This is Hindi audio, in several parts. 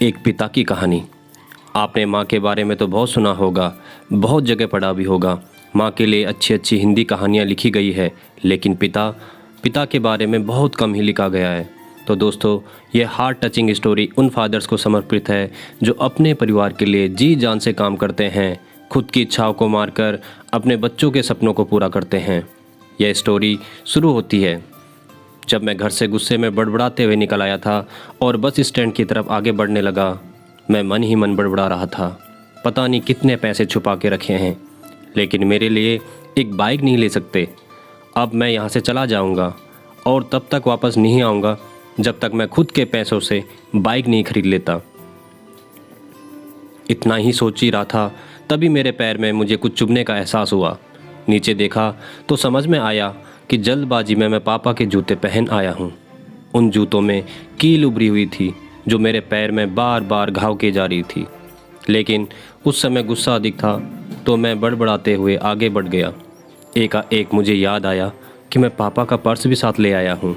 एक पिता की कहानी। आपने माँ के बारे में तो बहुत सुना होगा, बहुत जगह पढ़ा भी होगा। माँ के लिए अच्छी अच्छी हिंदी कहानियाँ लिखी गई है, लेकिन पिता के बारे में बहुत कम ही लिखा गया है। तो दोस्तों, ये हार्ट टचिंग स्टोरी उन फादर्स को समर्पित है जो अपने परिवार के लिए जी जान से काम करते हैं, खुद की इच्छाओं को मारकर अपने बच्चों के सपनों को पूरा करते हैं। यह स्टोरी शुरू होती है जब मैं घर से गुस्से में बड़बड़ाते हुए निकल आया था और बस स्टैंड की तरफ आगे बढ़ने लगा। मैं मन ही मन बड़बड़ा रहा था, पता नहीं कितने पैसे छुपा के रखे हैं, लेकिन मेरे लिए एक बाइक नहीं ले सकते। अब मैं यहाँ से चला जाऊँगा और तब तक वापस नहीं आऊँगा जब तक मैं खुद के पैसों से बाइक नहीं खरीद लेता। इतना ही सोच ही रहा था, तभी मेरे पैर में मुझे कुछ चुभने का एहसास हुआ। नीचे देखा तो समझ में आया कि जल्दबाजी में मैं पापा के जूते पहन आया हूँ। उन जूतों में कील उभरी हुई थी जो मेरे पैर में बार बार घाव किए जा रही थी, लेकिन उस समय गुस्सा अधिक था तो मैं बड़बड़ाते हुए आगे बढ़ गया। एकाएक मुझे याद आया कि मैं पापा का पर्स भी साथ ले आया हूँ।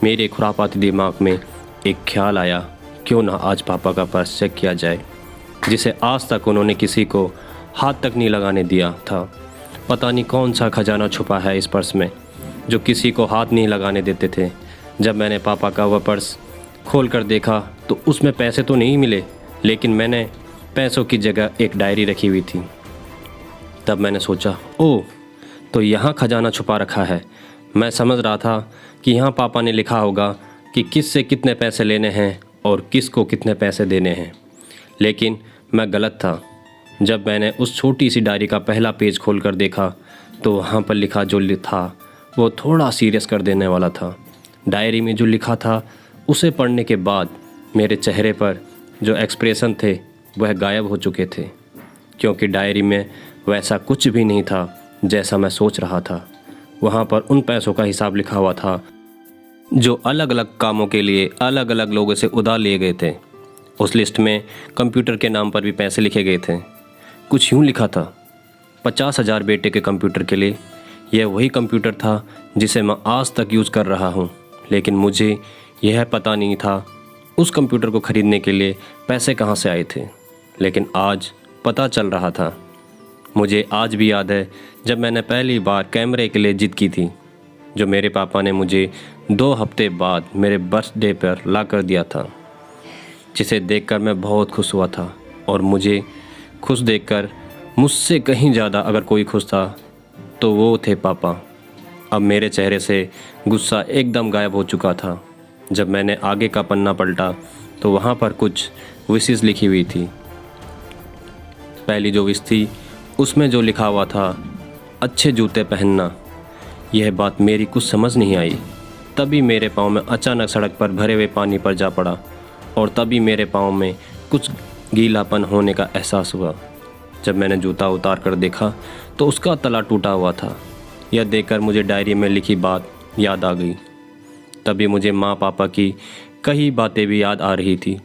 मेरे खुरापाती दिमाग में एक ख्याल आया, क्यों ना आज पापा का पर्स चेक किया जाए, जिसे आज तक उन्होंने किसी को हाथ तक नहीं लगाने दिया था। पता नहीं कौन सा खजाना छुपा है इस पर्स में जो किसी को हाथ नहीं लगाने देते थे। जब मैंने पापा का वह पर्स खोल कर देखा तो उसमें पैसे तो नहीं मिले, लेकिन मैंने पैसों की जगह एक डायरी रखी हुई थी। तब मैंने सोचा, ओह, तो यहाँ खजाना छुपा रखा है। मैं समझ रहा था कि यहाँ पापा ने लिखा होगा कि किस से कितने पैसे लेने हैं और किस को कितने पैसे देने हैं, लेकिन मैं गलत था। जब मैंने उस छोटी सी डायरी का पहला पेज खोलकर देखा तो वहाँ पर लिखा जो था वो थोड़ा सीरियस कर देने वाला था। डायरी में जो लिखा था उसे पढ़ने के बाद मेरे चेहरे पर जो एक्सप्रेशन थे वह गायब हो चुके थे, क्योंकि डायरी में वैसा कुछ भी नहीं था जैसा मैं सोच रहा था। वहाँ पर उन पैसों का हिसाब लिखा हुआ था जो अलग अलग कामों के लिए अलग अलग लोगों से उधार लिए गए थे। उस लिस्ट में कंप्यूटर के नाम पर भी पैसे लिखे गए थे। कुछ यूँ लिखा था, 50,000 बेटे के कंप्यूटर के लिए। यह वही कंप्यूटर था जिसे मैं आज तक यूज़ कर रहा हूँ, लेकिन मुझे यह पता नहीं था उस कंप्यूटर को ख़रीदने के लिए पैसे कहाँ से आए थे। लेकिन आज पता चल रहा था। मुझे आज भी याद है जब मैंने पहली बार कैमरे के लिए जिद की थी, जो मेरे पापा ने मुझे 2 हफ्ते बाद मेरे बर्थडे पर ला कर दिया था, जिसे देखकर मैं बहुत खुश हुआ था। और मुझे खुश देखकर मुझसे कहीं ज़्यादा अगर कोई खुश था तो वो थे पापा। अब मेरे चेहरे से गुस्सा एकदम गायब हो चुका था। जब मैंने आगे का पन्ना पलटा तो वहाँ पर कुछ विशेस लिखी हुई थी। पहली जो विश थी उसमें जो लिखा हुआ था, अच्छे जूते पहनना। यह बात मेरी कुछ समझ नहीं आई। तभी मेरे पाँव में अचानक सड़क पर भरे हुए पानी पर जा पड़ा और तभी मेरे पाँव में कुछ गीलापन होने का एहसास हुआ। जब मैंने जूता उतार कर देखा तो उसका तला टूटा हुआ था। यह देखकर मुझे डायरी में लिखी बात याद आ गई। तभी मुझे माँ पापा की कई बातें भी याद आ रही थी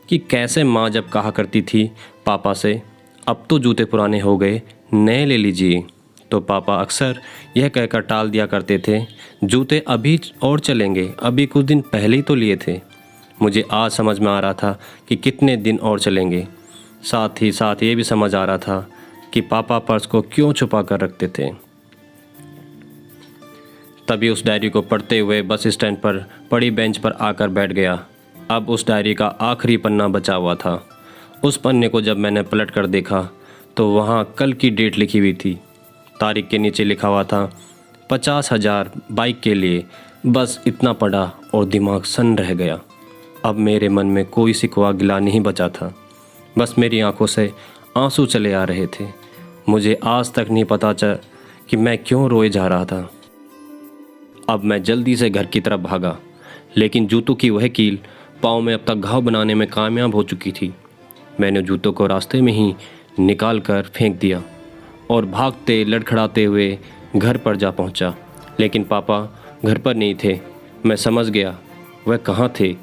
कि कैसे माँ जब कहा करती थी पापा से, अब तो जूते पुराने हो गए, नए ले लीजिए, तो पापा अक्सर यह कहकर टाल दिया करते थे, जूते अभी और चलेंगे, अभी कुछ दिन पहले ही तो लिए थे। मुझे आज समझ में आ रहा था कि कितने दिन और चलेंगे। साथ ही साथ ये भी समझ आ रहा था कि पापा पर्स को क्यों छुपा कर रखते थे। तभी उस डायरी को पढ़ते हुए बस स्टैंड पर पड़ी बेंच पर आकर बैठ गया। अब उस डायरी का आखिरी पन्ना बचा हुआ था। उस पन्ने को जब मैंने पलट कर देखा तो वहाँ कल की डेट लिखी हुई थी। तारीख के नीचे लिखा हुआ था 50,000 बाइक के लिए। बस इतना पढ़ा और दिमाग सन्न रह गया। अब मेरे मन में कोई सिकवा गिला नहीं बचा था, बस मेरी आंखों से आंसू चले आ रहे थे। मुझे आज तक नहीं पता चला कि मैं क्यों रोए जा रहा था। अब मैं जल्दी से घर की तरफ भागा, लेकिन जूतों की वह कील पाँव में अब तक घाव बनाने में कामयाब हो चुकी थी। मैंने जूतों को रास्ते में ही निकाल कर फेंक दिया और भागते लड़खड़ाते हुए घर पर जा पहुंचा, लेकिन पापा घर पर नहीं थे। मैं समझ गया वह कहाँ थे।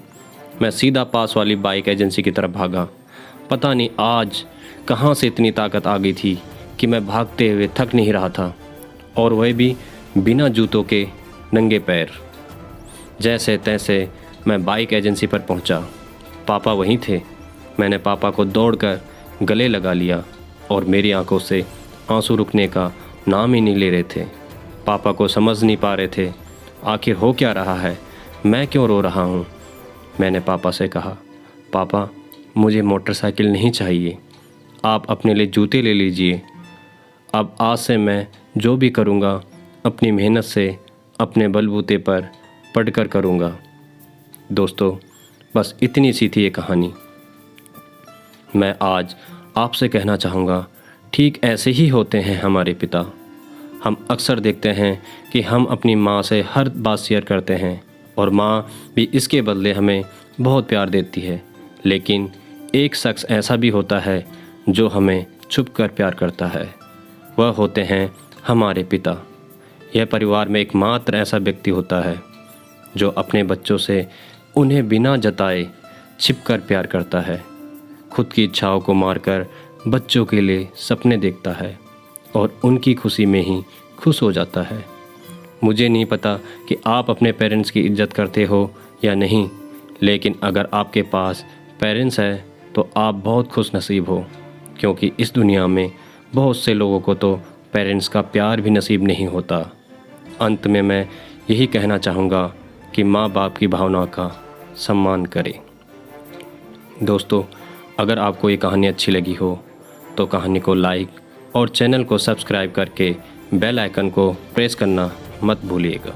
मैं सीधा पास वाली बाइक एजेंसी की तरफ भागा। पता नहीं आज कहाँ से इतनी ताकत आ गई थी कि मैं भागते हुए थक नहीं रहा था, और वह भी बिना जूतों के, नंगे पैर। जैसे तैसे मैं बाइक एजेंसी पर पहुंचा। पापा वहीं थे। मैंने पापा को दौड़कर गले लगा लिया और मेरी आंखों से आंसू रुकने का नाम ही नहीं ले रहे थे। पापा को समझ नहीं पा रहे थे आखिर हो क्या रहा है, मैं क्यों रो रहा हूँ। मैंने पापा से कहा, पापा मुझे मोटरसाइकिल नहीं चाहिए, आप अपने लिए जूते ले लीजिए। अब आज से मैं जो भी करूँगा अपनी मेहनत से अपने बलबूते पर पढ़कर करूँगा। दोस्तों, बस इतनी सी थी ये कहानी। मैं आज आपसे कहना चाहूँगा, ठीक ऐसे ही होते हैं हमारे पिता। हम अक्सर देखते हैं कि हम अपनी माँ से हर बात शेयर करते हैं और माँ भी इसके बदले हमें बहुत प्यार देती है। लेकिन एक शख्स ऐसा भी होता है जो हमें छुप कर प्यार करता है, वह होते हैं हमारे पिता। यह परिवार में एकमात्र ऐसा व्यक्ति होता है जो अपने बच्चों से उन्हें बिना जताए छिपकर प्यार करता है, खुद की इच्छाओं को मारकर बच्चों के लिए सपने देखता है और उनकी खुशी में ही खुश हो जाता है। मुझे नहीं पता कि आप अपने पेरेंट्स की इज्जत करते हो या नहीं, लेकिन अगर आपके पास पेरेंट्स है तो आप बहुत खुश नसीब हो, क्योंकि इस दुनिया में बहुत से लोगों को तो पेरेंट्स का प्यार भी नसीब नहीं होता। अंत में मैं यही कहना चाहूँगा कि माँ बाप की भावना का सम्मान करें। दोस्तों, अगर आपको ये कहानी अच्छी लगी हो तो कहानी को लाइक और चैनल को सब्सक्राइब करके बेल आइकन को प्रेस करना मत भूलिएगा।